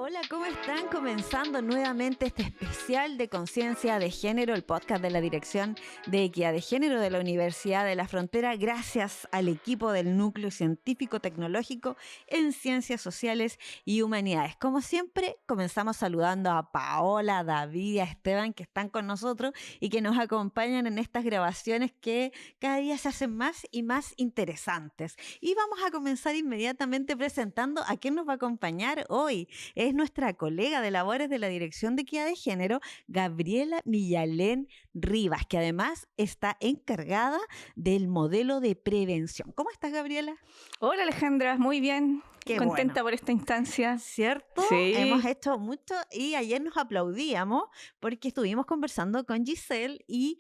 Hola, ¿cómo están? Comenzando nuevamente este especial de Conciencia de Género, el podcast de la Dirección de Equidad de Género de la Universidad de la Frontera, gracias al equipo del Núcleo Científico Tecnológico en Ciencias Sociales y Humanidades. Como siempre, comenzamos saludando a Paola, a David y a Esteban, que están con nosotros y que nos acompañan en estas grabaciones que cada día se hacen más y más interesantes. Y vamos a comenzar inmediatamente presentando a quién nos va a acompañar hoy. Es nuestra colega de labores de la Dirección de Equidad de Género, Gabriela Millalén Rivas, que además está encargada del modelo de prevención. ¿Cómo estás, Gabriela? Hola Alejandra, muy bien. Qué Contenta bueno. por esta instancia. ¿Cierto? Sí. Hemos hecho mucho y ayer nos aplaudíamos porque estuvimos conversando con Giselle y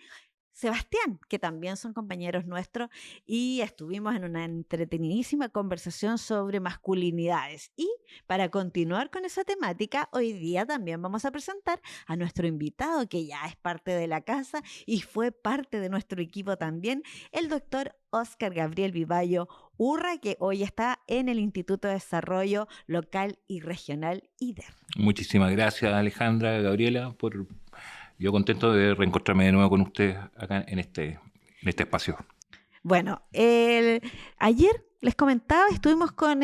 Sebastián, que también son compañeros nuestros, y estuvimos en una entretenidísima conversación sobre masculinidades. Y para continuar con esa temática, hoy día también vamos a presentar a nuestro invitado, que ya es parte de la casa y fue parte de nuestro equipo también, el doctor Óscar Gabriel Vivallo Urra, que hoy está en el Instituto de Desarrollo Local y Regional IDER. Muchísimas gracias, Alejandra, Gabriela, yo contento de reencontrarme de nuevo con ustedes acá en este espacio. Bueno, ayer les comentaba, estuvimos con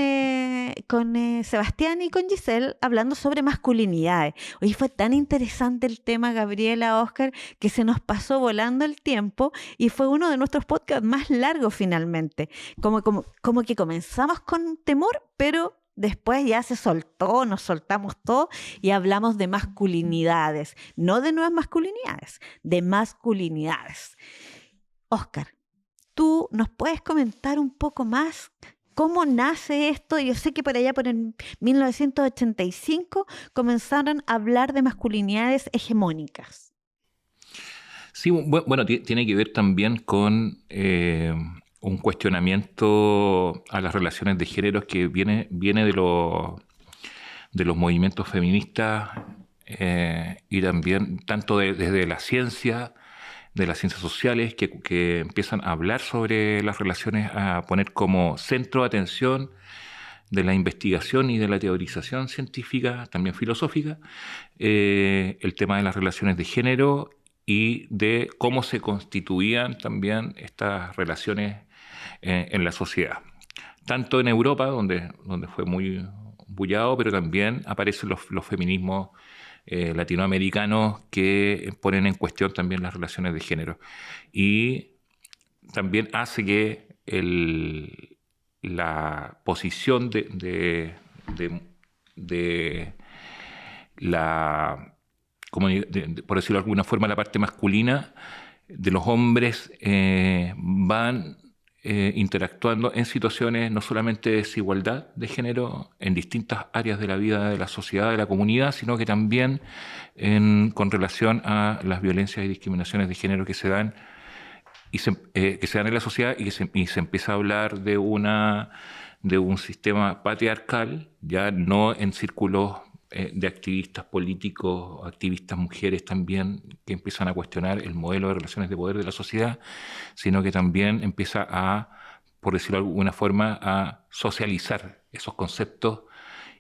Sebastián y con Giselle hablando sobre masculinidades. Hoy fue tan interesante el tema, Gabriela, Óscar, que se nos pasó volando el tiempo y fue uno de nuestros podcasts más largos finalmente. Como que comenzamos con temor, pero después ya se soltó, nos soltamos todo y hablamos de masculinidades, no de nuevas masculinidades, de masculinidades. Óscar, ¿tú nos puedes comentar un poco más cómo nace esto? Yo sé que por allá por el 1985 comenzaron a hablar de masculinidades hegemónicas. Sí, bueno, tiene que ver también con un cuestionamiento a las relaciones de género que viene de los movimientos feministas y también tanto desde la ciencia, de las ciencias sociales, que empiezan a hablar sobre las relaciones, a poner como centro de atención de la investigación y de la teorización científica, también filosófica, el tema de las relaciones de género y de cómo se constituían también estas relaciones en la sociedad. Tanto en Europa, donde fue muy bullado, pero también aparecen los feminismos latinoamericanos que ponen en cuestión también las relaciones de género. Y también hace que la posición de la, por decirlo de alguna forma, la parte masculina de los hombres van interactuando en situaciones no solamente de desigualdad de género en distintas áreas de la vida de la sociedad, de la comunidad, sino que también con relación a las violencias y discriminaciones de género que se dan que se dan en la sociedad y se empieza a hablar de un sistema patriarcal, ya no en círculos de activistas políticos, activistas mujeres también, que empiezan a cuestionar el modelo de relaciones de poder de la sociedad, sino que también empieza por decirlo de alguna forma, a socializar esos conceptos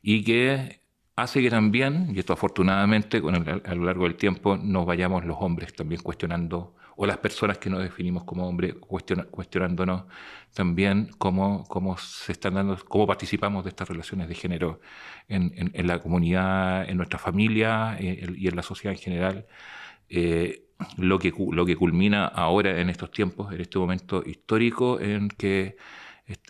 y que hace que también, y esto afortunadamente a lo largo del tiempo, nos vayamos los hombres también cuestionando, o las personas que nos definimos como hombres cuestionándonos también cómo se están dando, cómo participamos de estas relaciones de género en la comunidad, en nuestra familia y en la sociedad en general. Lo que culmina ahora en estos tiempos, en este momento histórico en que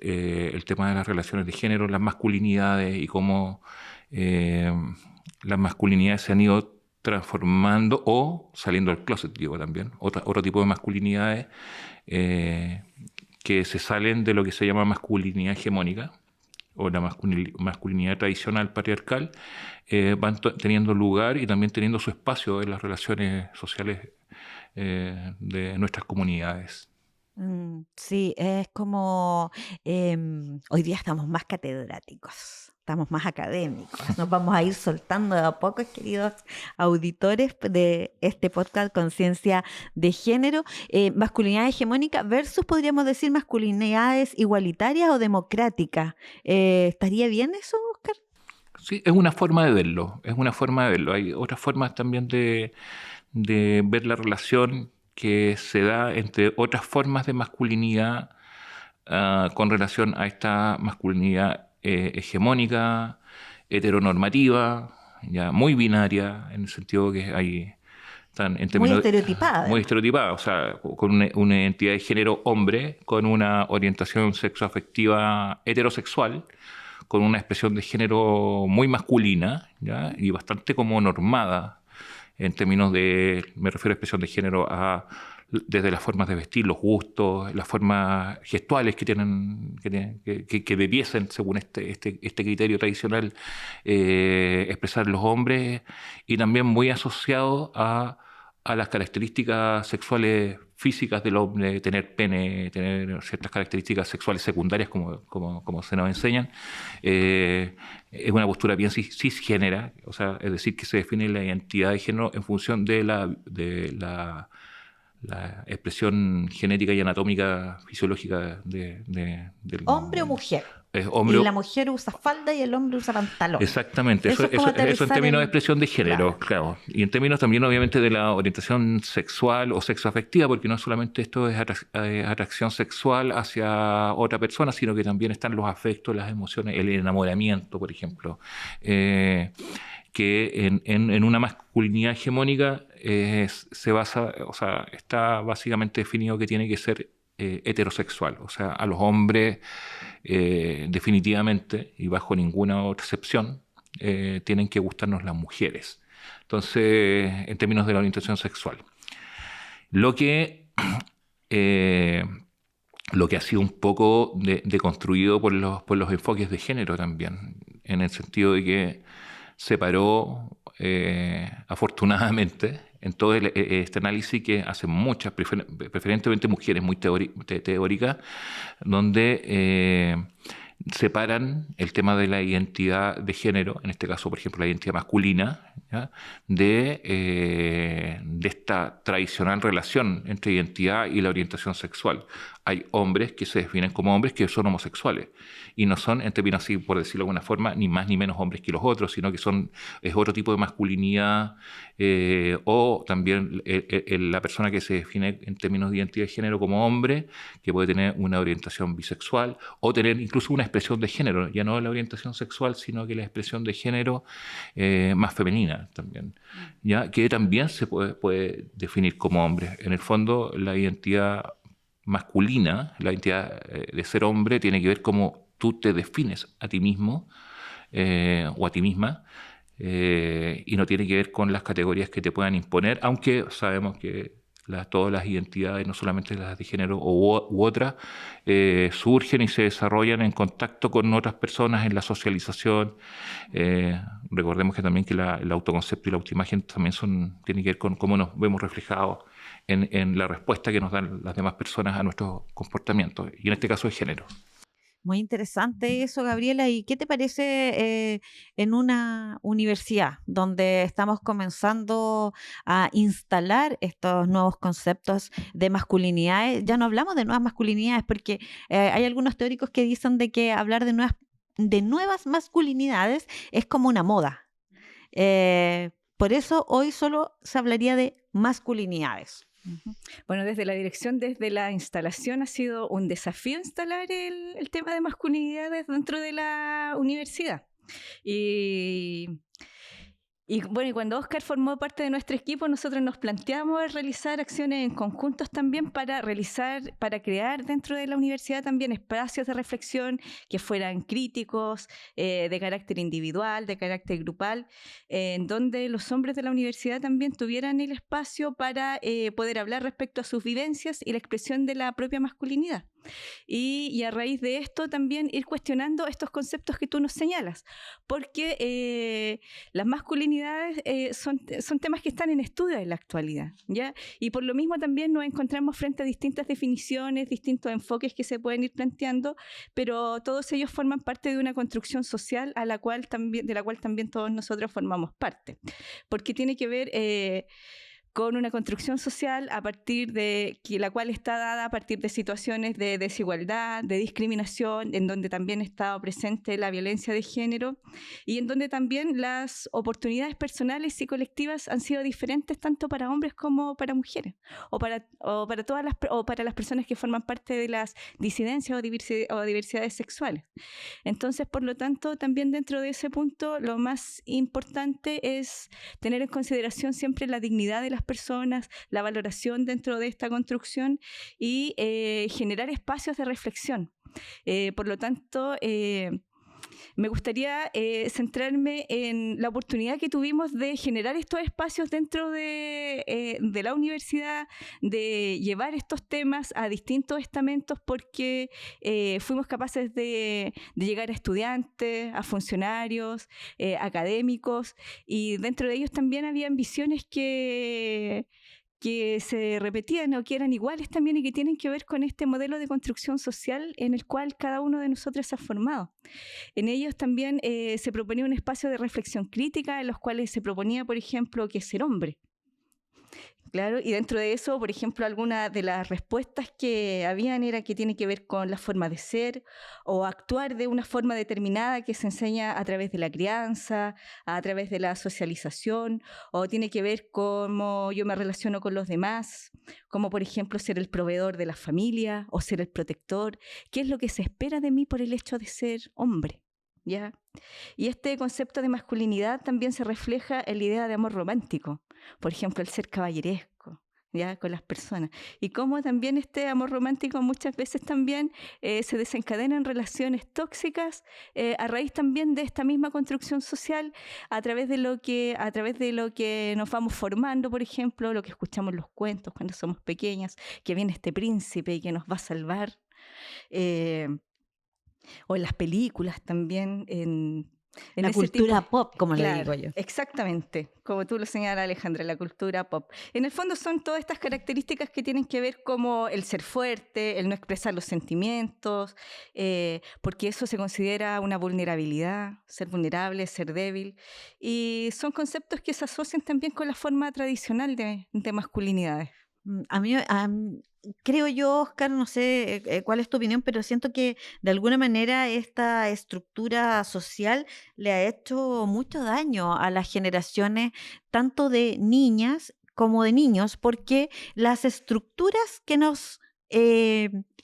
el tema de las relaciones de género, las masculinidades y cómo las masculinidades se han ido transformando o saliendo del closet, digo también, otro tipo de masculinidades que se salen de lo que se llama masculinidad hegemónica o la masculinidad tradicional patriarcal, van teniendo lugar y también teniendo su espacio en las relaciones sociales de nuestras comunidades. Sí, es como hoy día estamos más catedráticos. Estamos más académicos. Nos vamos a ir soltando de a poco, queridos auditores de este podcast Conciencia de Género. Masculinidad hegemónica versus, podríamos decir, masculinidades igualitarias o democráticas. ¿Estaría bien eso, Óscar? Sí, es una forma de verlo, es una forma de verlo. Hay otras formas también de ver la relación que se da entre otras formas de masculinidad con relación a esta masculinidad hegemónica, heteronormativa, ya muy binaria, en el sentido que hay, están en Muy términos estereotipada, muy además. estereotipada, o sea, con una identidad de género hombre, con una orientación sexoafectiva heterosexual, con una expresión de género muy masculina, ¿ya? Y bastante como normada en términos de, me refiero a expresión de género desde las formas de vestir, los gustos, las formas gestuales que debiesen, según este criterio tradicional, expresar los hombres, y también muy asociado a las características sexuales físicas del hombre, tener pene, tener ciertas características sexuales secundarias, como se nos enseñan. Es una postura bien cisgénera, o sea, es decir, que se define la identidad de género en función de la expresión genética y anatómica fisiológica del Hombre o mujer. hombre. Y la mujer usa falda y el hombre usa pantalón. Exactamente, Eso es como eso en aterrizar términos de el... expresión de género, claro. Y en términos también, obviamente, de la orientación sexual o sexoafectiva, porque no solamente esto es atracción sexual hacia otra persona, sino que también están los afectos, las emociones, el enamoramiento, por ejemplo. Que en una masculinidad hegemónica se basa, o sea, está básicamente definido que tiene que ser heterosexual, o sea, a los hombres definitivamente y bajo ninguna otra excepción tienen que gustarnos las mujeres. Entonces, en términos de la orientación sexual. Lo que, eh, lo que ha sido un poco deconstruido por los enfoques de género también, en el sentido de que separó, afortunadamente, en todo este análisis que hacen muchas, preferentemente mujeres muy teóricas, donde separan el tema de la identidad de género, en este caso, por ejemplo, la identidad masculina, ¿ya? De esta tradicional relación entre identidad y la orientación sexual. Hay hombres que se definen como hombres que son homosexuales y no son, en términos así, por decirlo de alguna forma, ni más ni menos hombres que los otros, sino que es otro tipo de masculinidad, o también la persona que se define en términos de identidad de género como hombre, que puede tener una orientación bisexual o tener incluso una expresión de género, ya no la orientación sexual, sino que la expresión de género más femenina también, ¿ya? Que también se puede definir como hombre. En el fondo, la identidad masculina, la identidad de ser hombre, tiene que ver cómo tú te defines a ti mismo o a ti misma, y no tiene que ver con las categorías que te puedan imponer, aunque sabemos que todas las identidades, no solamente las de género u otras, surgen y se desarrollan en contacto con otras personas en la socialización. Recordemos que también que el autoconcepto y la autoimagen también tienen que ver con cómo nos vemos reflejados en la respuesta que nos dan las demás personas a nuestros comportamientos, y en este caso es género. Muy interesante eso, Gabriela. ¿Y qué te parece en una universidad donde estamos comenzando a instalar estos nuevos conceptos de masculinidades? Ya no hablamos de nuevas masculinidades porque hay algunos teóricos que dicen de que hablar de nuevas masculinidades es como una moda. Por eso hoy solo se hablaría de masculinidades. Bueno, desde la dirección, desde la instalación, ha sido un desafío instalar el tema de masculinidades dentro de la universidad. Y bueno, y cuando Óscar formó parte de nuestro equipo, nosotros nos planteamos realizar acciones en conjuntos también para crear dentro de la universidad también espacios de reflexión que fueran críticos, de carácter individual, de carácter grupal, en donde los hombres de la universidad también tuvieran el espacio para poder hablar respecto a sus vivencias y la expresión de la propia masculinidad. Y a raíz de esto también ir cuestionando estos conceptos que tú nos señalas, porque las masculinidades son temas que están en estudio en la actualidad, ¿ya? Y por lo mismo también nos encontramos frente a distintas definiciones, distintos enfoques que se pueden ir planteando, pero todos ellos forman parte de una construcción social de la cual también todos nosotros formamos parte, porque tiene que ver... con una construcción social a partir de la cual está dada a partir de situaciones de desigualdad, de discriminación, en donde también está presente la violencia de género y en donde también las oportunidades personales y colectivas han sido diferentes tanto para hombres como para mujeres o para las personas que forman parte de las disidencias o diversidades sexuales. Entonces, por lo tanto, también dentro de ese punto, lo más importante es tener en consideración siempre la dignidad de las personas, la valoración dentro de esta construcción y generar espacios de reflexión. Por lo tanto, me gustaría centrarme en la oportunidad que tuvimos de generar estos espacios dentro de la universidad, de llevar estos temas a distintos estamentos, porque fuimos capaces de llegar a estudiantes, a funcionarios, académicos, y dentro de ellos también habían visiones que se repetían o que eran iguales también y que tienen que ver con este modelo de construcción social en el cual cada uno de nosotros se ha formado. En ellos también se proponía un espacio de reflexión crítica en los cuales se proponía, por ejemplo, que ser hombre. Claro, y dentro de eso, por ejemplo, algunas de las respuestas que habían era que tiene que ver con la forma de ser o actuar de una forma determinada que se enseña a través de la crianza, a través de la socialización, o tiene que ver cómo yo me relaciono con los demás, como por ejemplo ser el proveedor de la familia o ser el protector, qué es lo que se espera de mí por el hecho de ser hombre. ¿Ya? Y este concepto de masculinidad también se refleja en la idea de amor romántico, por ejemplo, el ser caballeresco, ¿ya? Con las personas. Y cómo también este amor romántico muchas veces también se desencadena en relaciones tóxicas a raíz también de esta misma construcción social, a través de lo que nos vamos formando, por ejemplo, lo que escuchamos en los cuentos cuando somos pequeñas, que viene este príncipe y que nos va a salvar. O en las películas también, en la ese cultura tipo. pop, como Claro, le digo yo. exactamente, como tú lo señalas, Alejandra, la cultura pop. En el fondo son todas estas características que tienen que ver como el ser fuerte, el no expresar los sentimientos, porque eso se considera una vulnerabilidad, ser vulnerable, ser débil, y son conceptos que se asocian también con la forma tradicional de masculinidades. A mí, creo yo, Oscar, no sé cuál es tu opinión, pero siento que de alguna manera esta estructura social le ha hecho mucho daño a las generaciones, tanto de niñas como de niños, porque las estructuras que nos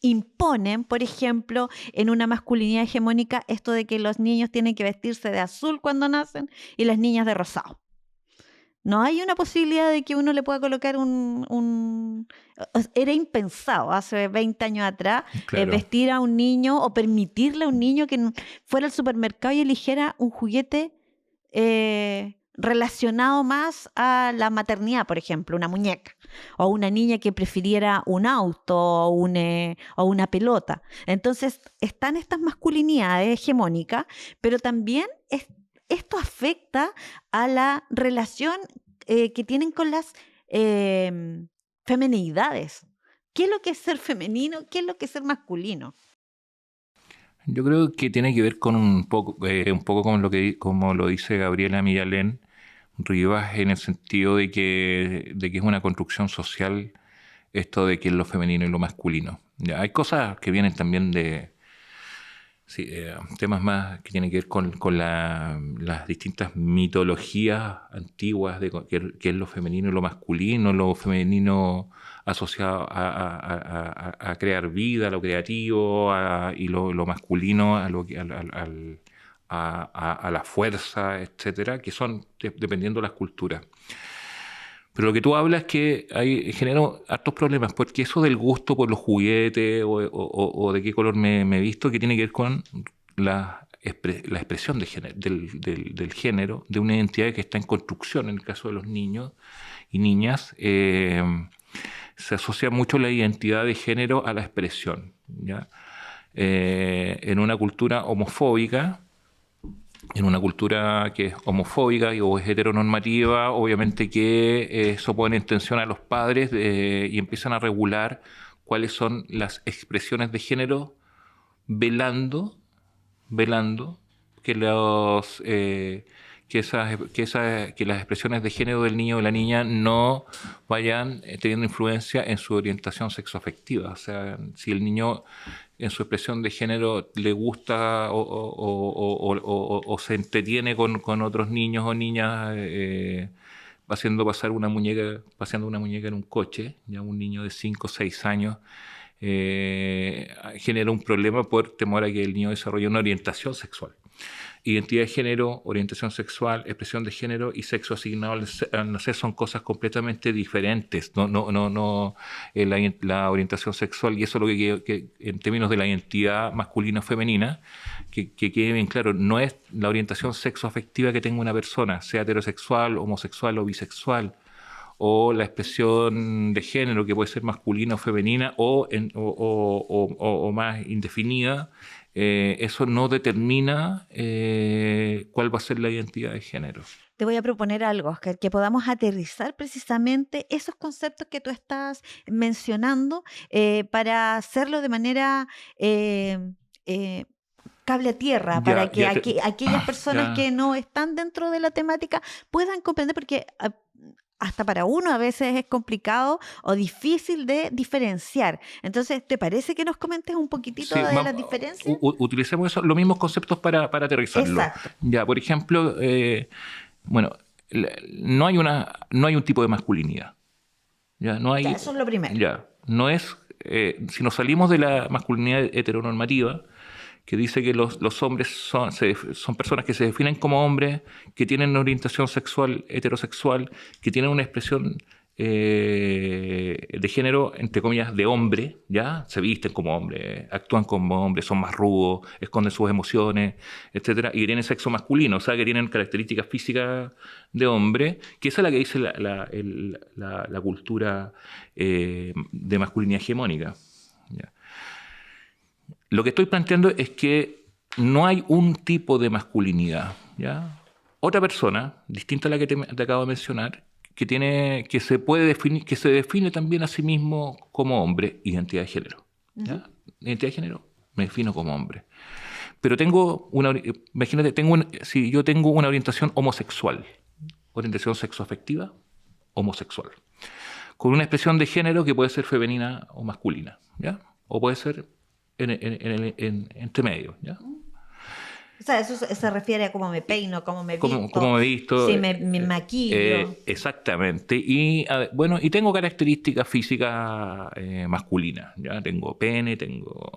imponen, por ejemplo, en una masculinidad hegemónica, esto de que los niños tienen que vestirse de azul cuando nacen y las niñas de rosado. No hay una posibilidad de que uno le pueda colocar Era impensado hace 20 años atrás Claro. vestir a un niño o permitirle a un niño que fuera al supermercado y eligiera un juguete relacionado más a la maternidad, por ejemplo, una muñeca. O una niña que prefiriera un auto o una pelota. Entonces, están estas masculinidades hegemónicas, pero también esto afecta a la relación que tienen con las feminidades. ¿Qué es lo que es ser femenino? ¿Qué es lo que es ser masculino? Yo creo que tiene que ver con un poco como lo dice Gabriela Miyalén Rivas, en el sentido de que es una construcción social esto de que es lo femenino y lo masculino. Ya, hay cosas que vienen también de temas más que tienen que ver con las distintas mitologías antiguas de qué es lo femenino y lo femenino asociado a crear vida, a lo creativo, y lo masculino a la fuerza, etcétera, que son dependiendo de las culturas. Pero lo que tú hablas es que genera hartos problemas, porque eso del gusto por los juguetes o de qué color me he visto, que tiene que ver con la expresión del género, de una identidad que está en construcción en el caso de los niños y niñas. Se asocia mucho la identidad de género a la expresión, ¿ya? En una cultura homofóbica, en una cultura que es homofóbica o es heteronormativa, obviamente que eso pone en tensión a los padres y empiezan a regular cuáles son las expresiones de género, velando que que las expresiones de género del niño o de la niña no vayan teniendo influencia en su orientación sexoafectiva. O sea, si el niño en su expresión de género le gusta o se entretiene con otros niños o niñas paseando una muñeca en un coche, ya un niño de 5 o 6 años, genera un problema por temor a que el niño desarrolle una orientación sexual. Identidad de género, orientación sexual, expresión de género y sexo asignado al nacer son cosas completamente diferentes. La orientación sexual, y eso es lo que en términos de la identidad masculina o femenina, que quede bien claro, no es la orientación sexoafectiva que tenga una persona, sea heterosexual, homosexual o bisexual, o la expresión de género que puede ser masculina o femenina o más indefinida. Eso no determina cuál va a ser la identidad de género. Te voy a proponer algo, Oscar, que podamos aterrizar precisamente esos conceptos que tú estás mencionando para hacerlo de manera cable a tierra, para que aquellas personas que no están dentro de la temática puedan comprender, porque hasta para uno a veces es complicado o difícil de diferenciar. Entonces, ¿te parece que nos comentes un poquitito de las diferencias? Utilicemos los mismos conceptos para aterrizarlo. Exacto. Ya, por ejemplo, no hay un tipo de masculinidad. Ya, no hay, ya, eso es lo primero. Ya, no es, si nos salimos de la masculinidad heteronormativa, que dice que los hombres son personas que se definen como hombres, que tienen una orientación sexual heterosexual, que tienen una expresión de género, entre comillas, de hombre, ¿ya? Se visten como hombres, actúan como hombres, son más rudos, esconden sus emociones, etcétera, y tienen sexo masculino, o sea, que tienen características físicas de hombre, que esa es la que dice la cultura de masculinidad hegemónica, ¿ya? Lo que estoy planteando es que no hay un tipo de masculinidad, ¿ya? Otra persona, distinta a la que te acabo de mencionar, que se puede definir, que se define también a sí mismo como hombre, identidad de género, ¿ya? Uh-huh. Identidad de género, me defino como hombre. Pero imagínate, si yo tengo una orientación homosexual, orientación sexoafectiva, homosexual, con una expresión de género que puede ser femenina o masculina, ¿ya? O puede ser entre medio, ¿ya? O sea, eso se refiere a cómo me peino, cómo me visto, si me maquillo. Exactamente. Y tengo características físicas masculinas, ¿ya? Tengo pene, tengo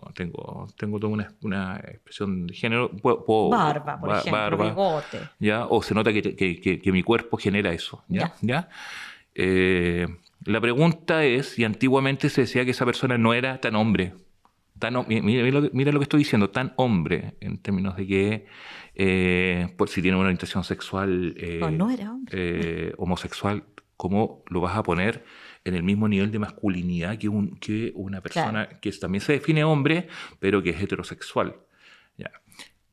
toda una expresión de género. Barba, por ejemplo, bigote. ¿Ya? O se nota que mi cuerpo genera eso, ¿ya? ¿Ya? La pregunta es, y antiguamente se decía que esa persona no era tan hombre. Mira lo que estoy diciendo, tan hombre, en términos de que por si tiene una orientación sexual no era hombre. Homosexual, ¿cómo lo vas a poner en el mismo nivel de masculinidad que una persona, claro, que también se define hombre, pero que es heterosexual? Ya.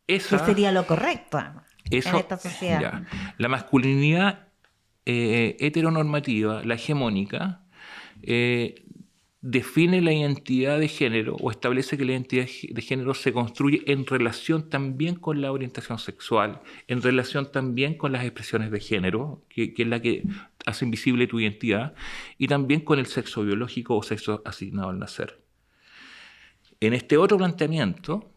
¿Qué sería lo correcto en esta sociedad? Ya. La masculinidad heteronormativa, la hegemónica, define la identidad de género o establece que la identidad de género se construye en relación también con la orientación sexual, en relación también con las expresiones de género, que es la que hace invisible tu identidad, y también con el sexo biológico o sexo asignado al nacer. En este otro planteamiento,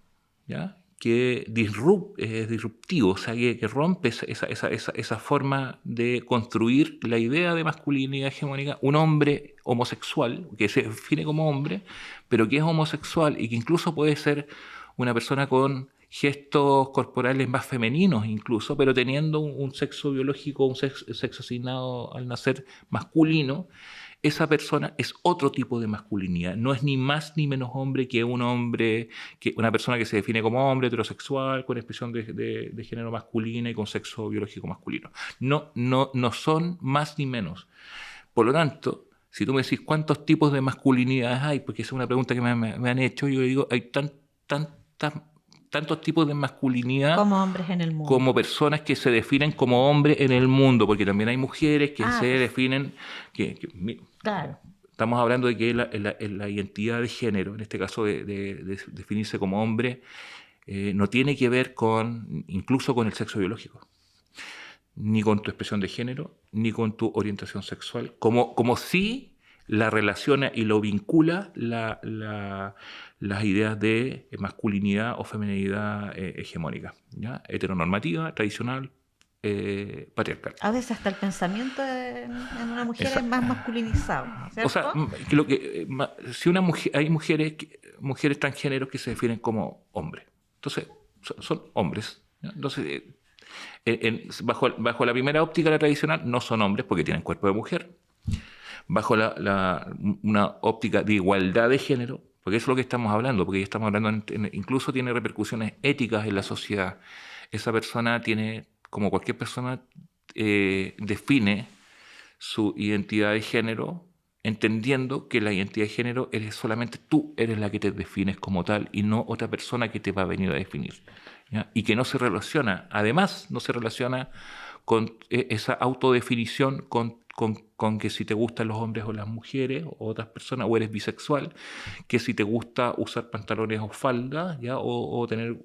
¿ya?, que es disruptivo, o sea, que rompe esa forma de construir la idea de masculinidad hegemónica, un hombre homosexual, que se define como hombre, pero que es homosexual y que incluso puede ser una persona con gestos corporales más femeninos incluso, pero teniendo un sexo biológico, un sexo asignado al nacer masculino. Esa persona es otro tipo de masculinidad, no es ni más ni menos hombre que una persona que se define como hombre heterosexual, con expresión de género masculina y con sexo biológico masculino. No son más ni menos. Por lo tanto, si tú me decís cuántos tipos de masculinidades hay, porque esa es una pregunta que me han hecho, yo digo, hay tantos tipos de masculinidad como hombres en el mundo, como personas que se definen como hombres en el mundo, porque también hay mujeres que se definen claro. Estamos hablando de que la identidad de género, en este caso de definirse como hombre, no tiene que ver incluso con el sexo biológico. ni con tu expresión de género, ni con tu orientación sexual, como si la relaciona y lo vincula las ideas de masculinidad o feminidad hegemónica, ¿ya? Heteronormativa, tradicional, patriarcal. A veces hasta el pensamiento en una mujer es más masculinizado, ¿cierto? O sea, si hay mujeres transgéneros que se definen como hombres, entonces son hombres, ¿ya? Entonces, bajo la primera óptica, la tradicional, no son hombres porque tienen cuerpo de mujer. Bajo una óptica de igualdad de género, porque eso es lo que estamos hablando, porque estamos hablando, incluso tiene repercusiones éticas en la sociedad. Esa persona tiene, como cualquier persona, define su identidad de género, entendiendo que la identidad de género solamente tú eres la que te defines como tal y no otra persona que te va a venir a definir, ¿ya? Y que no se relaciona, además, no se relaciona con esa autodefinición con que si te gustan los hombres o las mujeres o otras personas, o eres bisexual, que si te gusta usar pantalones o faldas, ¿ya? O tener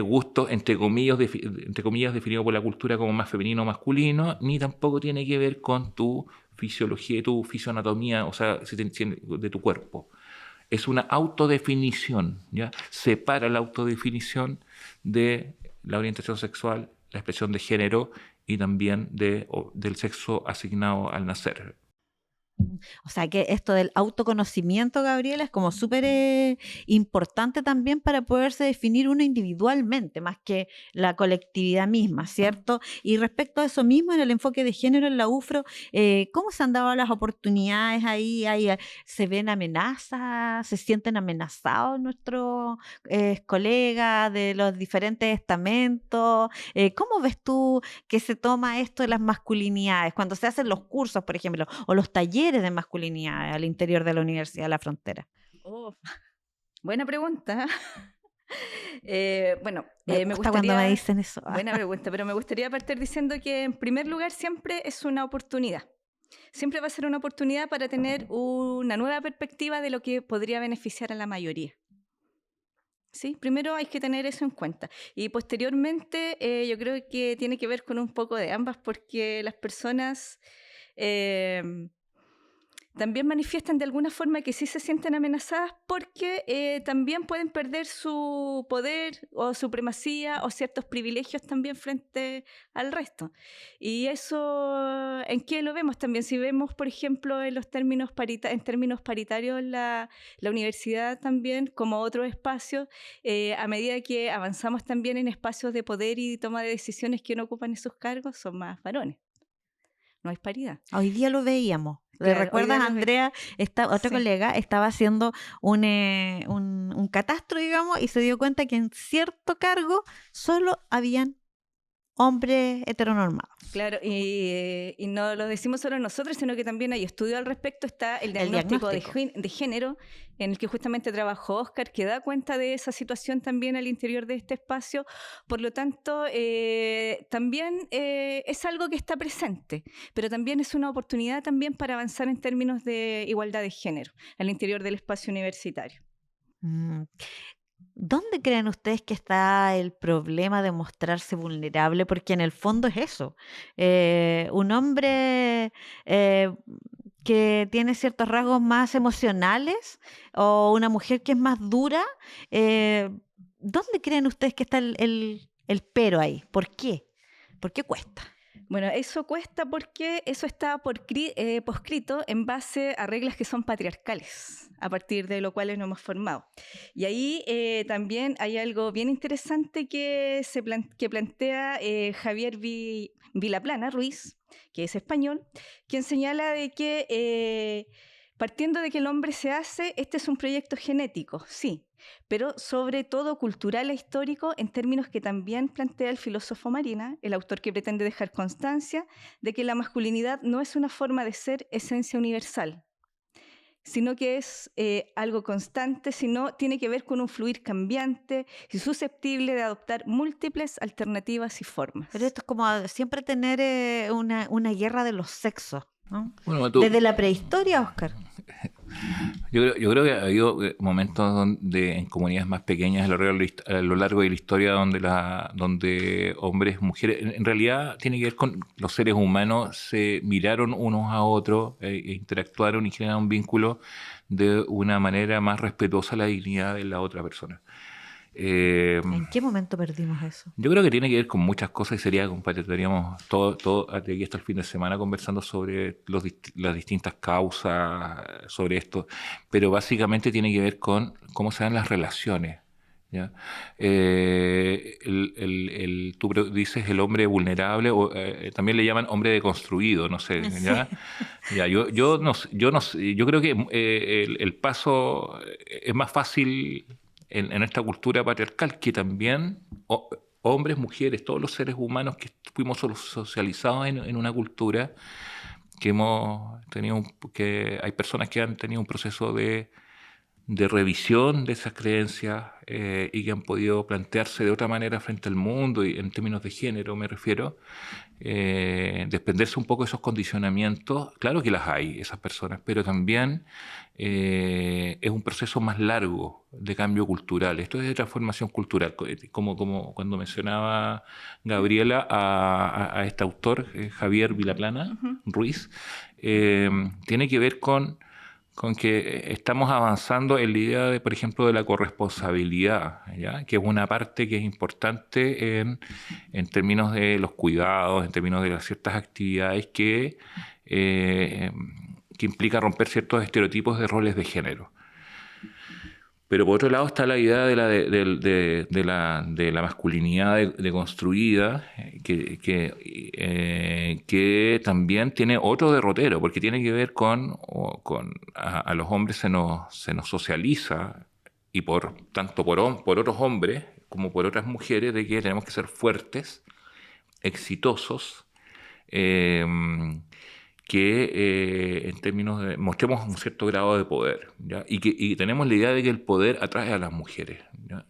gustos, entre comillas, definidos por la cultura como más femenino o masculino, ni tampoco tiene que ver con tu fisiología, tu fisioanatomía, o sea, de tu cuerpo. Es una autodefinición, ¿ya? Separa la autodefinición de la orientación sexual, la expresión de género y también del sexo asignado al nacer. O sea que esto del autoconocimiento, Gabriela, es como súper importante también para poderse definir uno individualmente, más que la colectividad misma, ¿cierto? Y respecto a eso mismo, en el enfoque de género en la UFRO, ¿cómo se han dado las oportunidades ahí? ¿Se ven amenazas? ¿Se sienten amenazados nuestros colegas de los diferentes estamentos? ¿Cómo ves tú que se toma esto de las masculinidades cuando se hacen los cursos, por ejemplo, o los talleres de masculinidad al interior de la Universidad de la Frontera? Buena pregunta. Me gusta cuando me dicen eso. Buena pregunta, pero me gustaría partir diciendo que en primer lugar siempre es una oportunidad. Siempre va a ser una oportunidad para tener una nueva perspectiva de lo que podría beneficiar a la mayoría. ¿Sí? Primero hay que tener eso en cuenta. Y posteriormente yo creo que tiene que ver con un poco de ambas, porque las personas también manifiestan de alguna forma que sí se sienten amenazadas porque también pueden perder su poder o supremacía o ciertos privilegios también frente al resto. Y eso, ¿en qué lo vemos también? Si vemos, por ejemplo, en términos paritarios la universidad también, como otros espacios, a medida que avanzamos también en espacios de poder y toma de decisiones que no ocupan esos cargos, son más varones. No hay paridad. Hoy día lo veíamos. Claro, ¿recuerdas, Andrea? Otra colega estaba haciendo un catastro, digamos, y se dio cuenta que en cierto cargo solo habían hombres heteronormados. Claro, y no lo decimos solo nosotros, sino que también hay estudios al respecto. Está el diagnóstico. De género, en el que justamente trabajó Oscar, que da cuenta de esa situación también al interior de este espacio. Por lo tanto, también es algo que está presente, pero también es una oportunidad también para avanzar en términos de igualdad de género al interior del espacio universitario. ¿Dónde creen ustedes que está el problema de mostrarse vulnerable? Porque en el fondo es eso. Un hombre que tiene ciertos rasgos más emocionales o una mujer que es más dura, ¿dónde creen ustedes que está el pero ahí? ¿Por qué? ¿Por qué cuesta? Bueno, eso cuesta porque eso está poscrito en base a reglas que son patriarcales, a partir de lo cual nos hemos formado. Y ahí también hay algo bien interesante que plantea Javier Vilaplana Ruiz, que es español, quien señala de que partiendo de que el hombre se hace, este es un proyecto genético, sí, pero sobre todo cultural e histórico, en términos que también plantea el filósofo Marina, el autor que pretende dejar constancia de que la masculinidad no es una forma de ser esencia universal, sino que es algo constante, sino tiene que ver con un fluir cambiante y susceptible de adoptar múltiples alternativas y formas. Pero esto es como siempre tener una guerra de los sexos, ¿no? Bueno, desde la prehistoria, Oscar. Yo creo que ha habido momentos donde en comunidades más pequeñas a lo largo de la historia donde hombres, mujeres, en realidad tiene que ver con los seres humanos se miraron unos a otros e interactuaron y generaron un vínculo de una manera más respetuosa a la dignidad de la otra persona. ¿En qué momento perdimos eso? Yo creo que tiene que ver con muchas cosas y sería, compadre, estaríamos todo de aquí hasta el fin de semana conversando sobre las distintas causas, sobre esto, pero básicamente tiene que ver con cómo se dan las relaciones. ¿Ya? Tú dices el hombre vulnerable, o también le llaman hombre deconstruido, no sé. ¿Ya? Sí. Ya, yo creo que el paso es más fácil en esta cultura patriarcal, que también hombres, mujeres, todos los seres humanos que fuimos socializados en una cultura que hemos tenido, que hay personas que han tenido un proceso de revisión de esas creencias y que han podido plantearse de otra manera frente al mundo, y en términos de género me refiero, desprenderse un poco de esos condicionamientos. Claro que las hay, esas personas, pero también es un proceso más largo de cambio cultural. Esto es de transformación cultural, como cuando mencionaba Gabriela a este autor, Javier Vilaplana Ruiz, tiene que ver con que estamos avanzando en la idea de, por ejemplo, de la corresponsabilidad, ¿ya? Que es una parte que es importante en términos de los cuidados, en términos de las ciertas actividades que implica romper ciertos estereotipos de roles de género. Pero por otro lado está la idea de la masculinidad deconstruida, que también tiene otro derrotero, porque tiene que ver con a los hombres se nos socializa, y tanto por otros hombres como por otras mujeres, de que tenemos que ser fuertes, exitosos, que en términos de mostremos un cierto grado de poder, ¿ya? Y tenemos la idea de que el poder atrae a las mujeres, ¿ya?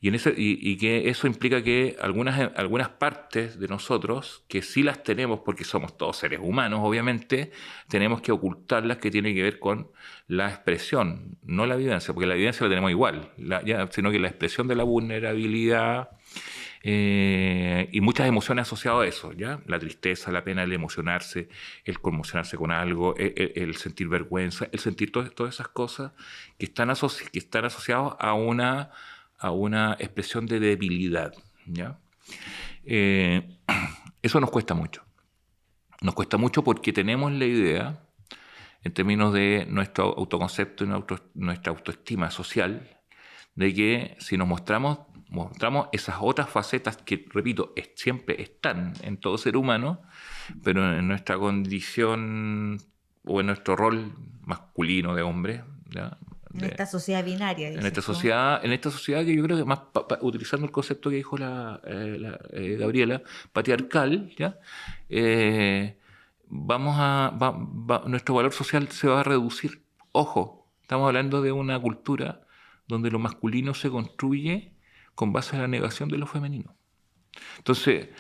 Y que eso implica que algunas partes de nosotros, que sí las tenemos porque somos todos seres humanos, obviamente, tenemos que ocultarlas, que tiene que ver con la expresión, no la vivencia, porque la vivencia la tenemos igual, sino que la expresión de la vulnerabilidad, y muchas emociones asociadas a eso, ¿ya? La tristeza, la pena, el emocionarse, el conmocionarse con algo, el sentir vergüenza, el sentir todas esas cosas que están asociadas a una expresión de debilidad, ¿ya? Eso nos cuesta mucho. Nos cuesta mucho porque tenemos la idea, en términos de nuestro autoconcepto y nuestra autoestima social, de que si nos mostramos esas otras facetas que, repito, siempre están en todo ser humano, pero en nuestra condición o en nuestro rol masculino de hombre, ¿ya? En esta sociedad binaria. En esta sociedad que yo creo que más, utilizando el concepto que dijo Gabriela, patriarcal, ¿ya? Nuestro valor social se va a reducir. Ojo, estamos hablando de una cultura donde lo masculino se construye con base en la negación de lo femenino. Entonces,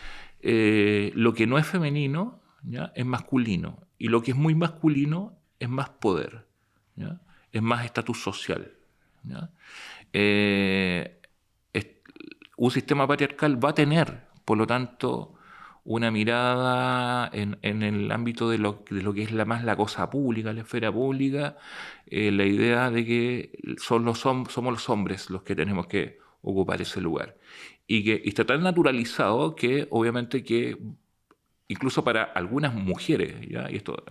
lo que no es femenino, ¿ya? Es masculino, y lo que es muy masculino es más poder, ¿ya? Es más estatus social, ¿ya? Un sistema patriarcal va a tener, por lo tanto, una mirada en el ámbito de lo que es la cosa pública, la esfera pública, la idea de que somos los hombres los que tenemos que ocupar ese lugar. Y está tan naturalizado que, obviamente, que incluso para algunas mujeres, ¿ya? Y esto,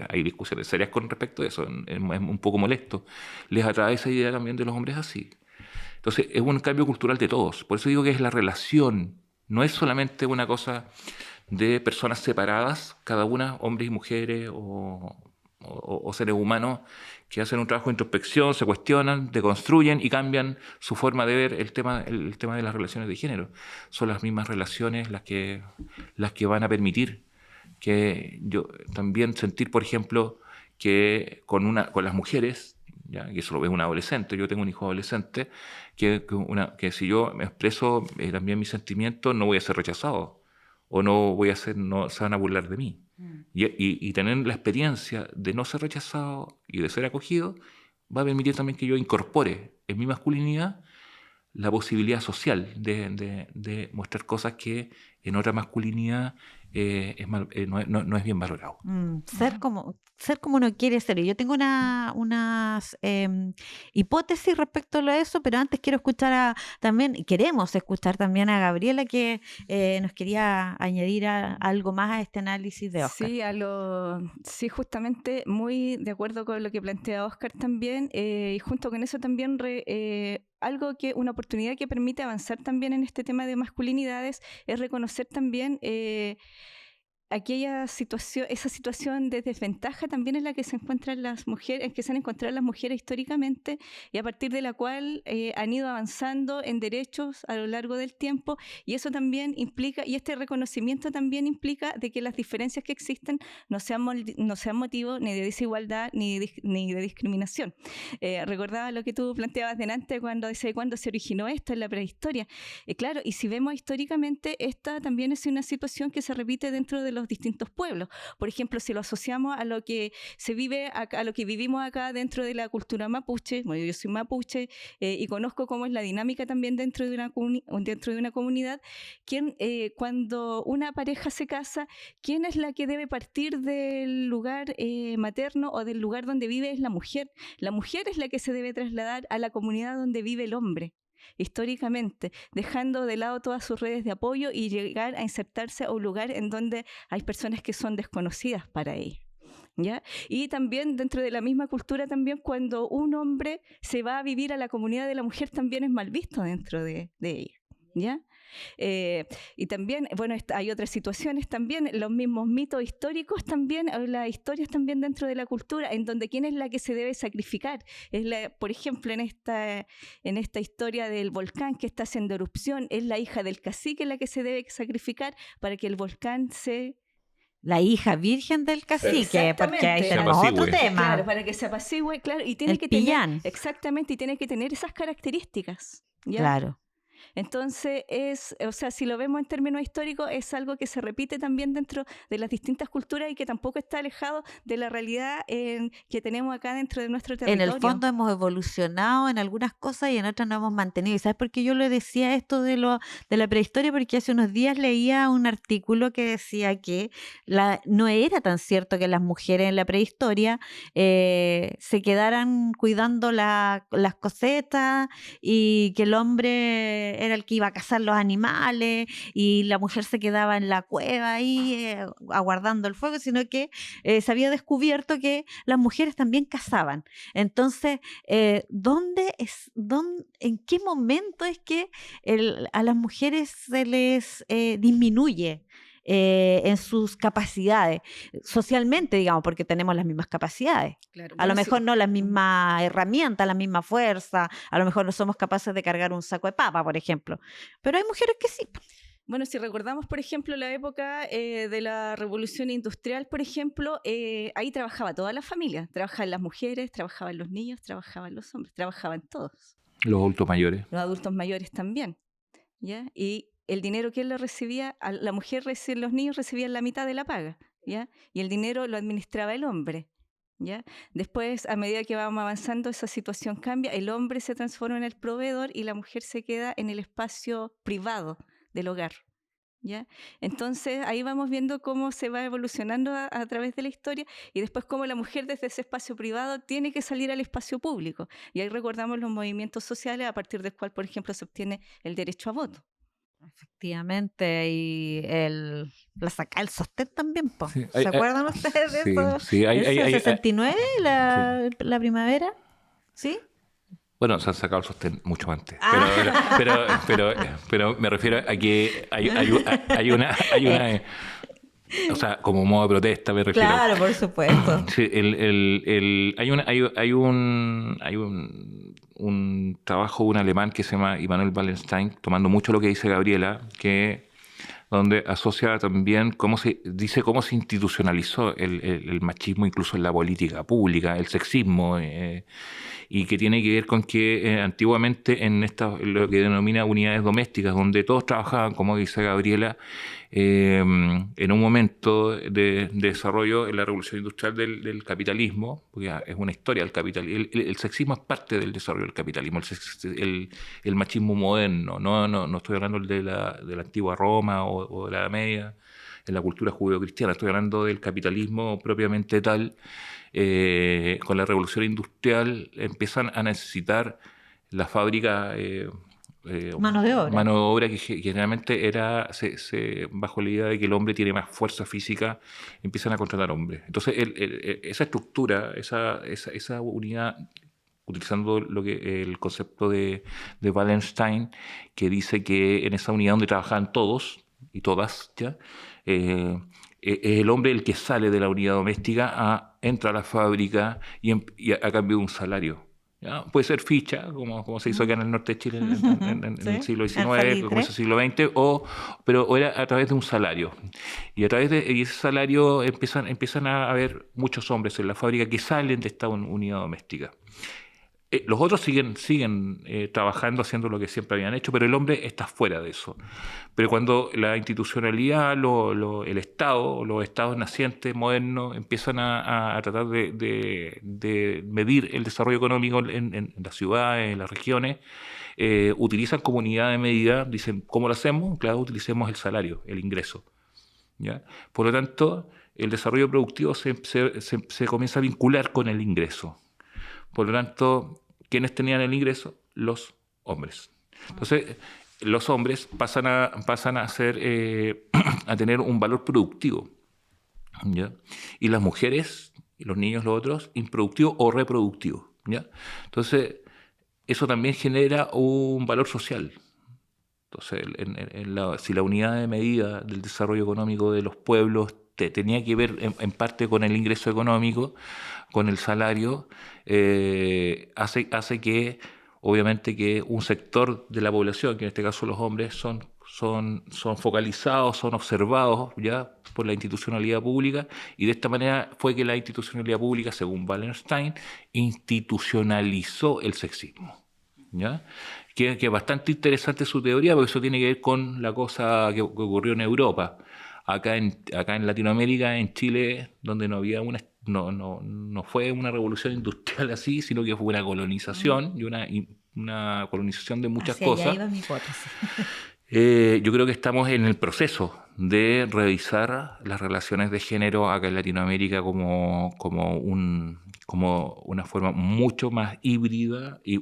hay discusiones serias con respecto a eso, es un poco molesto, les atrae esa idea también de los hombres así. Entonces, es un cambio cultural de todos. Por eso digo que es la relación, no es solamente una cosa de personas separadas, cada una, hombres y mujeres o seres humanos, que hacen un trabajo de introspección, se cuestionan, deconstruyen y cambian su forma de ver el tema de las relaciones de género. Son las mismas relaciones las que van a permitir que yo también sentir, por ejemplo, que con las mujeres, ¿ya? Y eso lo ve un adolescente, yo tengo un hijo adolescente, que si yo me expreso también mis sentimientos, no voy a ser rechazado. o no se van a burlar de mí. Y tener la experiencia de no ser rechazado y de ser acogido va a permitir también que yo incorpore en mi masculinidad la posibilidad social de mostrar cosas que en otra masculinidad no es bien valorado. Ser como uno quiere ser. Y yo tengo unas hipótesis respecto a eso, pero antes quiero queremos escuchar también a Gabriela, que nos quería añadir algo más a este análisis de Óscar. Sí, justamente muy de acuerdo con lo que plantea Óscar también, y junto con eso también una oportunidad que permite avanzar también en este tema de masculinidades es reconocer también esa situación de desventaja también en la que se encuentran las mujeres, en que se han encontrado las mujeres históricamente, y a partir de la cual han ido avanzando en derechos a lo largo del tiempo, y eso también implica, y este reconocimiento también implica de que las diferencias que existen no sean motivo ni de desigualdad ni de discriminación. Recordaba lo que tú planteabas delante cuando se originó esto en la prehistoria. Claro, y si vemos históricamente, esta también es una situación que se repite dentro de los distintos pueblos. Por ejemplo, si lo asociamos a lo que se vive acá, a lo que vivimos acá dentro de la cultura mapuche, bueno, yo soy mapuche y conozco cómo es la dinámica también dentro de una comunidad, cuando una pareja se casa, ¿quién es la que debe partir del lugar materno o del lugar donde vive? Es la mujer. La mujer es la que se debe trasladar a la comunidad donde vive el hombre, históricamente, dejando de lado todas sus redes de apoyo y llegar a insertarse a un lugar en donde hay personas que son desconocidas para ella. ¿Ya? Y también dentro de la misma cultura, también cuando un hombre se va a vivir a la comunidad de la mujer, también es mal visto dentro de ella. ¿Ya? Y también, bueno, hay otras situaciones también, los mismos mitos históricos también, las historias también dentro de la cultura, en donde quién es la que se debe sacrificar. Por ejemplo, en esta historia del volcán que está haciendo erupción, es la hija del cacique la que se debe sacrificar para que el volcán la hija virgen del cacique, porque ahí tenemos otro tema. Claro, para que se apacigüe, claro, y tiene que tener, exactamente, y tiene que tener esas características. ¿Ya? Claro. Entonces, si lo vemos en términos históricos, es algo que se repite también dentro de las distintas culturas y que tampoco está alejado de la realidad que tenemos acá dentro de nuestro territorio. En el fondo hemos evolucionado en algunas cosas y en otras nos hemos mantenido. ¿Y sabes por qué yo le decía esto de la prehistoria? Porque hace unos días leía un artículo que decía que no era tan cierto que las mujeres en la prehistoria se quedaran cuidando las cosechas y que el hombre era el que iba a cazar los animales y la mujer se quedaba en la cueva ahí aguardando el fuego, sino que se había descubierto que las mujeres también cazaban. Entonces, ¿en qué momento es que a las mujeres se les disminuye en sus capacidades, socialmente, digamos, porque tenemos las mismas capacidades? Claro, a lo mejor no las mismas herramientas, la misma fuerza, a lo mejor no somos capaces de cargar un saco de papa, por ejemplo, pero hay mujeres que sí. Bueno, si recordamos, por ejemplo, la época de la Revolución Industrial, por ejemplo, ahí trabajaba toda la familia. Trabajaban las mujeres, trabajaban los niños, trabajaban los hombres, trabajaban todos. Los adultos mayores. Los adultos mayores también, ¿ya? Y el dinero que él le recibía, la mujer, los niños recibían la mitad de la paga, ¿ya? Y el dinero lo administraba el hombre, ¿ya? Después, a medida que vamos avanzando, esa situación cambia, el hombre se transforma en el proveedor y la mujer se queda en el espacio privado del hogar, ¿ya? Entonces ahí vamos viendo cómo se va evolucionando a través de la historia y después cómo la mujer desde ese espacio privado tiene que salir al espacio público, y ahí recordamos los movimientos sociales a partir del cual, por ejemplo, se obtiene el derecho a voto. Efectivamente, y la saca el sostén también, po. Sí, ¿se acuerdan ustedes de eso? Sí, ¿El 69, la primavera? ¿Sí? Bueno, se han sacado el sostén mucho antes, pero me refiero a que hay una o sea, como modo de protesta me refiero. Claro, por supuesto. Sí, hay un trabajo de un alemán que se llama Immanuel Wallenstein, tomando mucho lo que dice Gabriela, que donde asocia también cómo se institucionalizó el machismo incluso en la política pública, el sexismo, y que tiene que ver con que antiguamente en lo que denomina unidades domésticas, donde todos trabajaban, como dice Gabriela, en un momento de desarrollo en la revolución industrial del capitalismo, porque es una historia del capitalismo, el sexismo es parte del desarrollo del capitalismo, el machismo moderno, no estoy hablando de la antigua Roma o de la Edad Media, en la cultura judeocristiana, estoy hablando del capitalismo propiamente tal. Con la revolución industrial empiezan a necesitar la fábrica Mano de obra. Que generalmente era bajo la idea de que el hombre tiene más fuerza física, empiezan a contratar hombres. Entonces esa estructura, esa unidad, utilizando el concepto de Wallenstein, que dice que en esa unidad donde trabajaban todos y todas, ¿ya? Es el hombre el que sale de la unidad doméstica, entra a la fábrica y a cambio de un salario. ¿Ya? Puede ser ficha, como se hizo acá en el norte de Chile en Sí, el siglo XIX, salitre. como es el siglo XX, pero era a través de un salario. Y a través de ese salario empiezan a haber muchos hombres en la fábrica que salen de esta unidad doméstica. Los otros siguen trabajando, haciendo lo que siempre habían hecho, pero el hombre está fuera de eso. Pero cuando la institucionalidad, el Estado, los estados nacientes modernos empiezan a tratar de medir el desarrollo económico en las ciudades, en las regiones, utilizan como unidad de medida, dicen, ¿cómo lo hacemos? Claro, utilicemos el salario, el ingreso. ¿Ya? Por lo tanto, el desarrollo productivo se comienza a vincular con el ingreso. Por lo tanto, ¿quiénes tenían el ingreso? Los hombres. Entonces, los hombres pasan a tener un valor productivo, ¿ya? Y las mujeres y los niños, los otros, improductivo o reproductivo, ¿ya? Entonces, eso también genera un valor social. Entonces, si la unidad de medida del desarrollo económico de los pueblos tenía que ver en parte con el ingreso económico, con el salario, hace que, obviamente, que un sector de la población, que en este caso los hombres, son focalizados, son observados ya por la institucionalidad pública, y de esta manera fue que la institucionalidad pública, según Wallenstein, institucionalizó el sexismo. ¿Ya? Que es bastante interesante su teoría, porque eso tiene que ver con la cosa que ocurrió en Europa. Acá en Latinoamérica, en Chile, donde no había no fue una revolución industrial así, sino que fue una colonización y una colonización de muchas cosas. Allá iba mi hipótesis. Yo creo que estamos en el proceso de revisar las relaciones de género acá en Latinoamérica como una forma mucho más híbrida y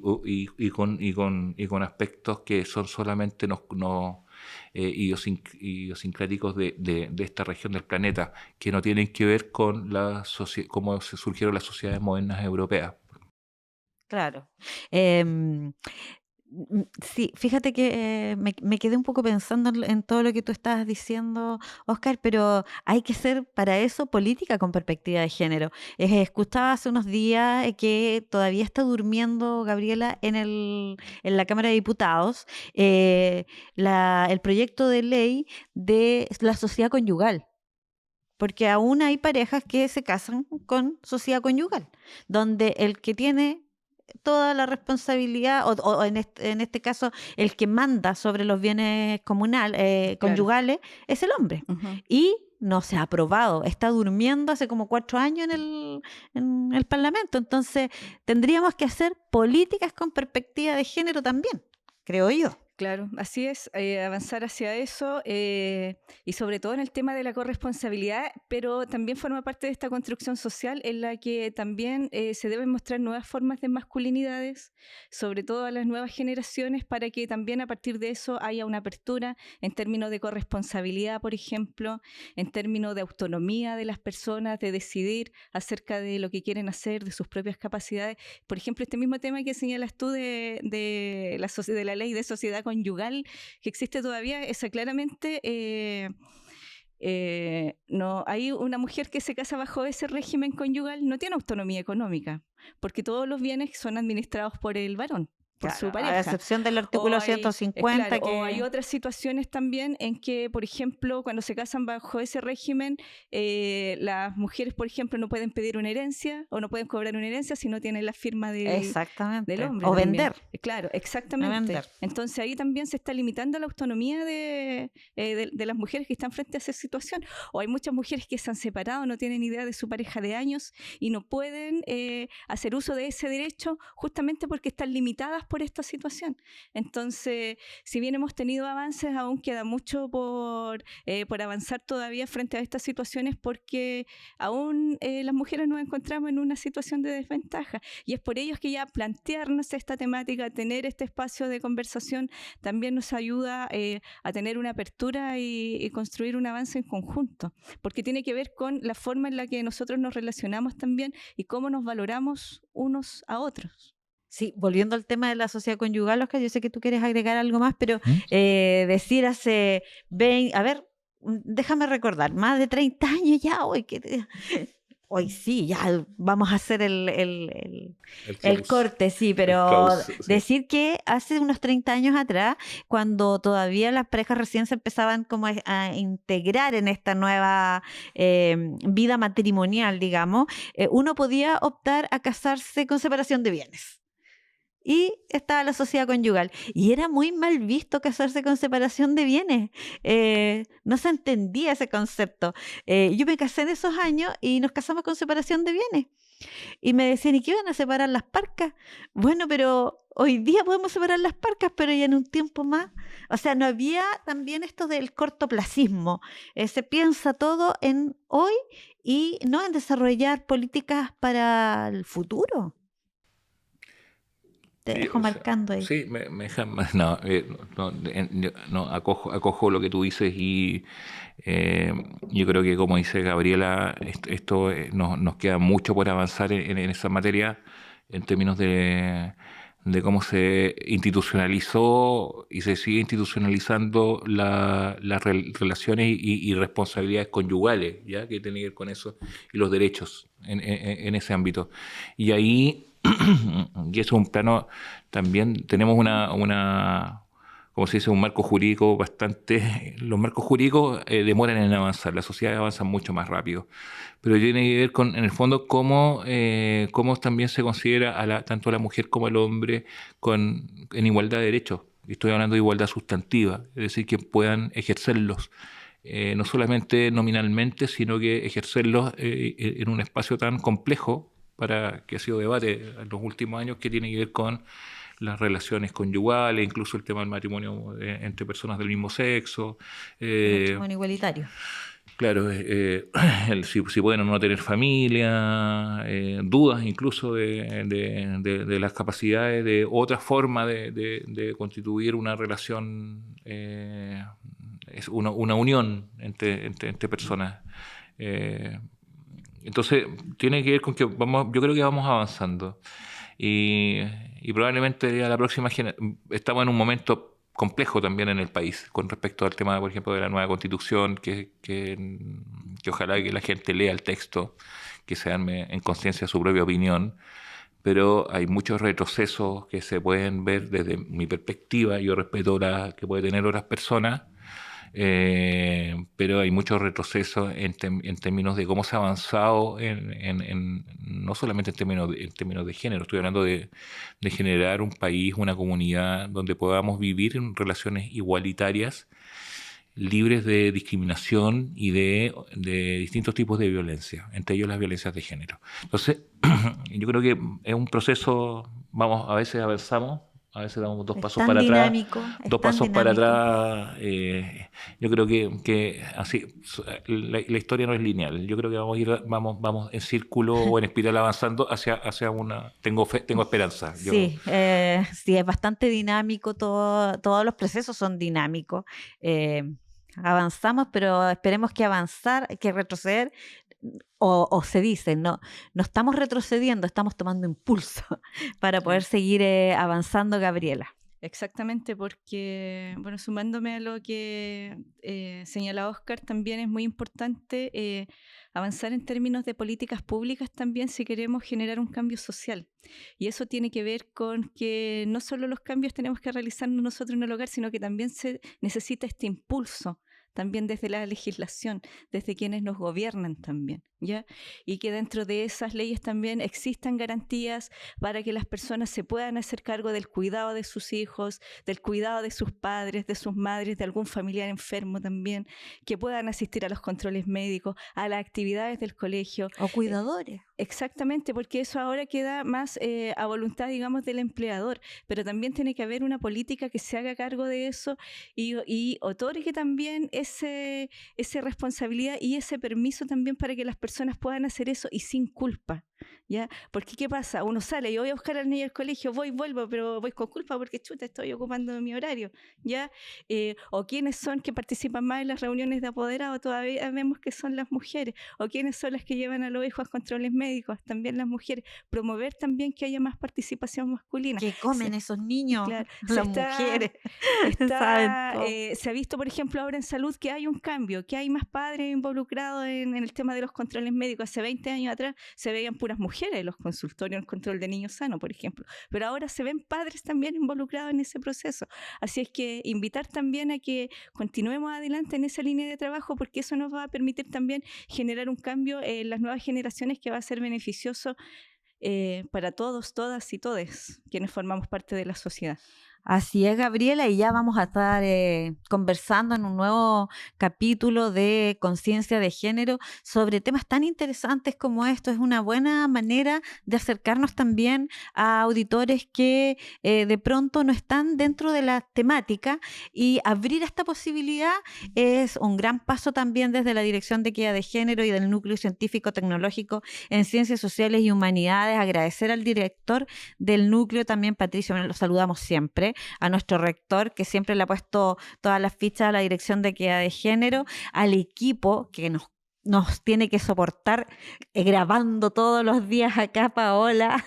con aspectos que son solamente idiosincráticos de esta región del planeta, que no tienen que ver con cómo se surgieron las sociedades modernas europeas. Claro. Sí, fíjate que me quedé un poco pensando en todo lo que tú estabas diciendo, Oscar, pero hay que hacer para eso política con perspectiva de género. Escuchaba hace unos días que todavía está durmiendo Gabriela en la Cámara de Diputados el proyecto de ley de la sociedad conyugal. Porque aún hay parejas que se casan con sociedad conyugal, donde el que tiene toda la responsabilidad, o en este caso, el que manda sobre los bienes conyugales, es el hombre. Uh-huh. Y no se ha aprobado, está durmiendo hace como 4 años en el Parlamento. Entonces, tendríamos que hacer políticas con perspectiva de género también, creo yo. Claro, así es, avanzar hacia eso y sobre todo en el tema de la corresponsabilidad, pero también forma parte de esta construcción social en la que también se deben mostrar nuevas formas de masculinidades, sobre todo a las nuevas generaciones, para que también a partir de eso haya una apertura en términos de corresponsabilidad, por ejemplo, en términos de autonomía de las personas, de decidir acerca de lo que quieren hacer, de sus propias capacidades. Por ejemplo, este mismo tema que señalas tú de la ley de sociedad conyugal que existe todavía, esa claramente no hay una mujer que se casa bajo ese régimen conyugal, no tiene autonomía económica, porque todos los bienes son administrados por el varón. su A pareja. excepción del artículo 150. Claro, o hay otras situaciones también en que, por ejemplo, cuando se casan bajo ese régimen, las mujeres, por ejemplo, no pueden pedir una herencia o no pueden cobrar una herencia si no tienen la firma Exactamente. del hombre. O también. vender. Claro, exactamente. Vender. Entonces ahí también se está limitando la autonomía de las mujeres que están frente a esa situación. O hay muchas mujeres que se han separado, no tienen idea de su pareja de años y no pueden hacer uso de ese derecho justamente porque están limitadas por esta situación. Entonces, si bien hemos tenido avances, aún queda mucho por avanzar todavía frente a estas situaciones porque aún las mujeres nos encontramos en una situación de desventaja y es por ello que ya plantearnos esta temática, tener este espacio de conversación también nos ayuda a tener una apertura y construir un avance en conjunto, porque tiene que ver con la forma en la que nosotros nos relacionamos también y cómo nos valoramos unos a otros. Sí, volviendo al tema de la sociedad conyugal, Oscar, yo sé que tú quieres agregar algo más, pero decir hace 20, a ver, déjame recordar, más de 30 años ya, hoy sí, ya vamos a hacer el corte, sí, pero decir que hace unos 30 años atrás, cuando todavía las parejas recién se empezaban como a integrar en esta nueva vida matrimonial, digamos, uno podía optar a casarse con separación de bienes. Y estaba la sociedad conyugal. Y era muy mal visto casarse con separación de bienes. No se entendía ese concepto. Yo me casé en esos años y nos casamos con separación de bienes. Y me decían, ¿y qué iban a separar las parcas? Bueno, pero hoy día podemos separar las parcas, pero ya en un tiempo más. O sea, no había también esto del cortoplacismo. Se piensa todo en hoy y no en desarrollar políticas para el futuro. Te dejo marcando ahí. Sí, me deja, acojo lo que tú dices y yo creo que como dice Gabriela, esto nos queda mucho por avanzar en esa materia en términos de cómo se institucionalizó y se sigue institucionalizando las relaciones y responsabilidades conyugales, ¿ya? Que tiene que ver con eso y los derechos en ese ámbito. Y ahí y eso es un plano, también tenemos como se dice, un marco jurídico bastante. Los marcos jurídicos demoran en avanzar, las sociedades avanzan mucho más rápido. Pero tiene que ver con, en el fondo, cómo también se considera tanto a la mujer como al hombre en igualdad de derechos. Estoy hablando de igualdad sustantiva, es decir, que puedan ejercerlos. No solamente nominalmente, sino que ejercerlos en un espacio tan complejo que ha sido debate en los últimos años, que tiene que ver con las relaciones conyugales, incluso el tema del matrimonio entre personas del mismo sexo. Matrimonio igualitario. Claro, si pueden o no tener familia, dudas incluso de las capacidades de otra forma de constituir una relación, es una unión entre personas. Entonces, tiene que ver con que yo creo que vamos avanzando. Y probablemente a la próxima estamos en un momento complejo también en el país con respecto al tema, por ejemplo, de la nueva constitución, que ojalá que la gente lea el texto, que se arme en conciencia su propia opinión. Pero hay muchos retrocesos que se pueden ver desde mi perspectiva. Yo respeto la que puede tener otras personas. Pero hay muchos retrocesos en términos de cómo se ha avanzado no solamente en términos de género. Estoy hablando de generar un país, una comunidad donde podamos vivir en relaciones igualitarias, libres de discriminación y de distintos tipos de violencia, entre ellos las violencias de género. Entonces, yo creo que es un proceso, a veces avanzamos, a veces damos dos pasos para atrás. Dos pasos para atrás. Yo creo que así la historia no es lineal. Yo creo que vamos en círculo o en espiral avanzando hacia una. Tengo esperanza. Sí, sí, es bastante dinámico. Todos los procesos son dinámicos. Avanzamos, pero esperemos que retroceder. O se dice, no estamos retrocediendo, estamos tomando impulso para poder seguir avanzando, Gabriela. Exactamente, porque, bueno, sumándome a lo que señala Oscar, también es muy importante avanzar en términos de políticas públicas también si queremos generar un cambio social. Y eso tiene que ver con que no solo los cambios tenemos que realizarnos nosotros en el hogar, sino que también se necesita este impulso también desde la legislación, desde quienes nos gobiernan también, ¿ya? Y que dentro de esas leyes también existan garantías para que las personas se puedan hacer cargo del cuidado de sus hijos, del cuidado de sus padres, de sus madres, de algún familiar enfermo también, que puedan asistir a los controles médicos, a las actividades del colegio. O cuidadores. Exactamente, porque eso ahora queda más a voluntad, digamos, del empleador, pero también tiene que haber una política que se haga cargo de eso y otorgue también esa responsabilidad y ese permiso también para que las personas puedan hacer eso y sin culpa, ¿ya? Porque ¿qué pasa? Uno sale, yo voy a buscar al niño al colegio, vuelvo, pero voy con culpa porque chuta, estoy ocupando mi horario, ¿ya? O quiénes son que participan más en las reuniones de apoderados, todavía vemos que son las mujeres, o quiénes son las que llevan a los hijos a controles médicos, también las mujeres, promover también que haya más participación masculina. ¿Qué comen esos niños? Claro, Las mujeres. Saben todo. se ha visto, por ejemplo, ahora en salud que hay un cambio, que hay más padres involucrados en el tema de los controles médicos. Hace 20 años atrás se veían puras mujeres en los consultorios, en el control de niños sanos, por ejemplo, pero ahora se ven padres también involucrados en ese proceso. Así es que invitar también a que continuemos adelante en esa línea de trabajo, porque eso nos va a permitir también generar un cambio en las nuevas generaciones que va a ser beneficioso para todos, todas y todes quienes formamos parte de la sociedad. Así es, Gabriela, y ya vamos a estar conversando en un nuevo capítulo de Conciencia de Género sobre temas tan interesantes como esto. Es una buena manera de acercarnos también a auditores que de pronto no están dentro de la temática, y abrir esta posibilidad es un gran paso también desde la Dirección de Equidad de Género y del Núcleo Científico Tecnológico en Ciencias Sociales y Humanidades. Agradecer al director del núcleo también, Patricio, lo saludamos siempre, a nuestro rector, que siempre le ha puesto todas las fichas a la Dirección de Equidad de Género, al equipo que nos tiene que soportar grabando todos los días acá, Paola,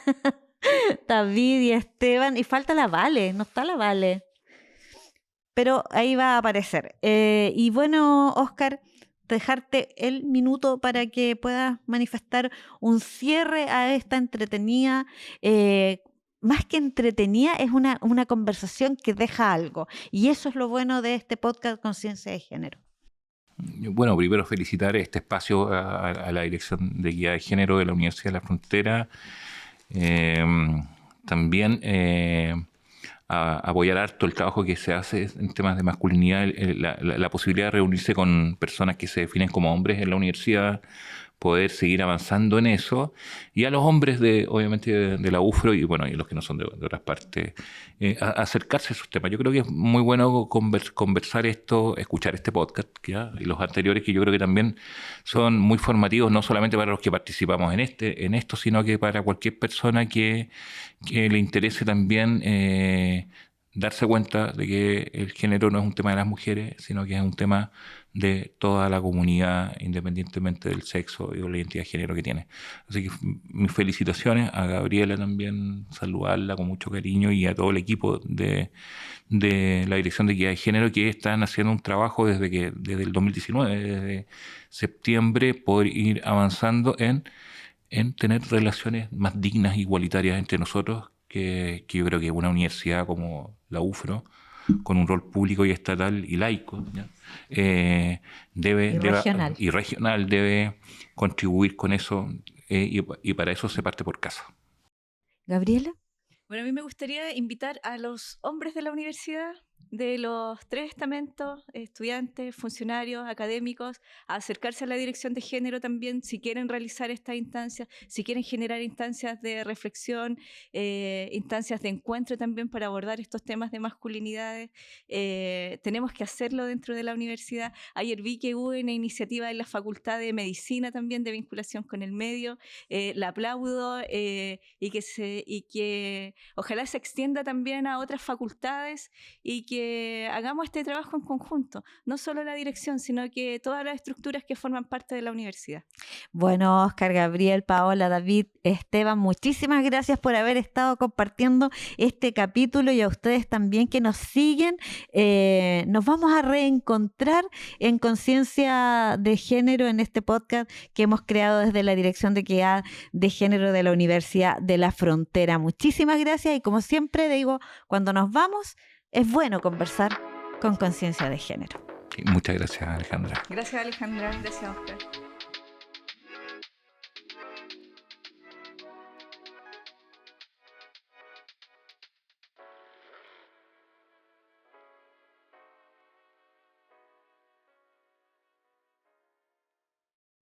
David y Esteban, y falta la Vale, no está la Vale, pero ahí va a aparecer. Y bueno, Oscar, dejarte el minuto para que puedas manifestar un cierre a esta entretenida más que entretenida, es una conversación que deja algo. Y eso es lo bueno de este podcast Conciencia de Género. Bueno, primero felicitar este espacio a la Dirección de Equidad de Género de la Universidad de la Frontera. También a apoyar harto el trabajo que se hace en temas de masculinidad, la posibilidad de reunirse con personas que se definen como hombres en la universidad, poder seguir avanzando en eso, y a los hombres obviamente de la UFRO y bueno, y los que no son de otras partes, acercarse a esos temas. Yo creo que es muy bueno conversar esto, escuchar este podcast, ¿ya? Y los anteriores, que yo creo que también son muy formativos, no solamente para los que participamos en esto, sino que para cualquier persona que le interese también darse cuenta de que el género no es un tema de las mujeres, sino que es un tema de toda la comunidad, independientemente del sexo y de la identidad de género que tiene. Así que mis felicitaciones a Gabriela también, saludarla con mucho cariño, y a todo el equipo de la Dirección de Equidad de Género, que están haciendo un trabajo desde el 2019, desde septiembre, por ir avanzando en tener relaciones más dignas e igualitarias entre nosotros, que yo creo que una universidad como la UFRO, con un rol público y estatal y laico, ¿ya? Regional debe contribuir con eso, y para eso se parte por casa. Gabriela. Bueno, a mí me gustaría invitar a los hombres de la universidad, de los 3 estamentos, estudiantes, funcionarios, académicos, a acercarse a la Dirección de Género también, si quieren realizar estas instancias, si quieren generar instancias de reflexión, instancias de encuentro también para abordar estos temas de masculinidades. Tenemos que hacerlo dentro de la universidad. Ayer vi que hubo una iniciativa en la Facultad de Medicina también de vinculación con el medio. La aplaudo, y que ojalá se extienda también a otras facultades, y que hagamos este trabajo en conjunto, no solo la dirección, sino que todas las estructuras que forman parte de la universidad. Bueno, Oscar, Gabriel, Paola, David, Esteban, muchísimas gracias por haber estado compartiendo este capítulo, y a ustedes también que nos siguen. Nos vamos a reencontrar en Conciencia de Género, en este podcast que hemos creado desde la Dirección de Equidad de Género de la Universidad de la Frontera. Muchísimas gracias, y como siempre digo, cuando nos vamos es bueno conversar con Conciencia de Género. Muchas gracias, Alejandra. Gracias, Alejandra. Gracias, Oscar.